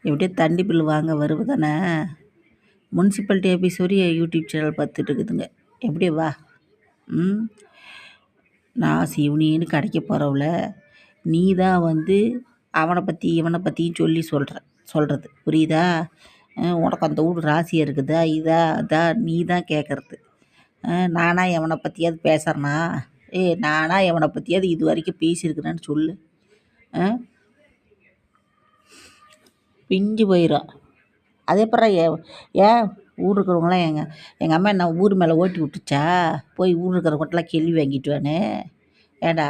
எப்படியோ தண்ணி பில் வாங்க வருவு தானே. முனிசிபாலிட்டி ஆஃபீஸ் வரையும் யூடியூப் சேனல் பார்த்துட்டு இருக்குதுங்க. எப்படி வா. ம் நான் சிவனின்னு கடைக்கு போகிறவள நீ தான் வந்து அவனை பற்றி இவனை பற்றியும் சொல்கிறது புரியுதா? உனக்கு அந்த ஊர் ராசியாக இருக்குதா இதா அதா நீ தான் கேட்குறது. நானா எவனை பற்றியாவது பேசுகிறேனா? நானா எவனை பற்றியாவது இது வரைக்கும் பேசியிருக்கிறேன்னு சொல்லு. பிஞ்சு போயிடும். அதே அப்புறம் ஏன் ஊர் இருக்கிறவங்களாம் எங்கள் அம்மா என்ன ஊர் மேலே ஓட்டி விட்டுச்சா? போய் ஊர் இருக்கிறவங்கட்டெலாம் கேள்வி வாங்கிட்டு வானே. ஏண்டா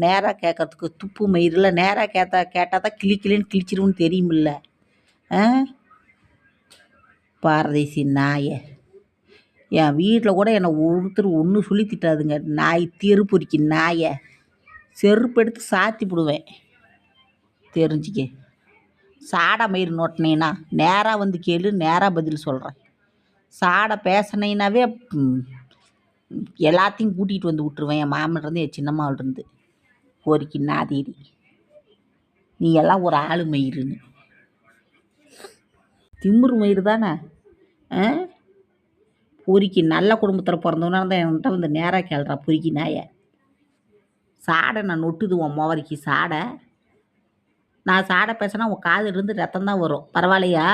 நேராக கேட்கறதுக்கு துப்பு மயிரில் நேராக கேட்டால் தான் கிளின்னு கிழிச்சிருவுன்னு தெரியுமில்ல. பாரதேசி நாயை என் வீட்டில் கூட என்னை ஒருத்தர் ஒன்று சொல்லி திட்டாதுங்க. நாய் தெருப்பொறிக்கு நாயை செருப்பு எடுத்து சாத்தி விடுவேன். தெரிஞ்சுக்க. சாடை மயிர் நோட்டினேன்னா நேராக வந்து கேளு, நேராக பதில் சொல்கிறேன். சாடை பேசினேனாவே எல்லாத்தையும் கூட்டிகிட்டு வந்து விட்டுருவேன். என் மாமன்லேருந்து என் சின்னம்மாவிலிருந்து பொறிக்கு நாதேரி. நீ எல்லாம் ஒரு ஆளு மயிருன்னு திமுரு மயிறு தானே. பொறிக்கு நல்ல குடும்பத்தில் பிறந்தவனா இருந்தால் என்கிட்ட வந்து நேராக கேள்றா பொறிக்கி நாயை. சாடை நான் நொட்டுது உன் மோவரிக்கு சாடை. நான் சாடை பேசினா உன் காது இருந்து ரத்தம் தான் வரும். பரவாயில்லையா?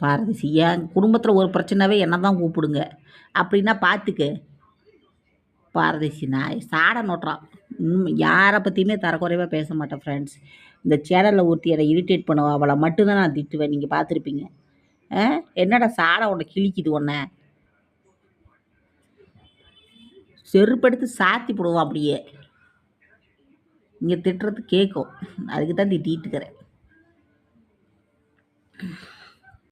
பாரதேசி என் குடும்பத்தில் ஒரு பிரச்சனைவே என்ன தான் கூப்பிடுங்க. அப்படின்னா பார்த்துக்க. பாரதேசி நாய் சாடை நோட்டுறான். யாரை பற்றியுமே தரக்குறைவாக பேச மாட்டேன் ஃப்ரெண்ட்ஸ். இந்த சேனலில் ஒருத்தி என்னை இரிட்டேட் பண்ணுவா, அவளை மட்டும்தான் நான் திட்டுவேன். நீங்கள் பார்த்துருப்பீங்க. என்னடா சாடை உன்னை கிழிக்குது உன்னை. செருப்படுத்து சாத்தி போடுவோம் அப்படியே. இங்கே திட்டுறது கேட்கும். அதுக்கு தான் திட்டிகிட்டு இருக்கிறேன்.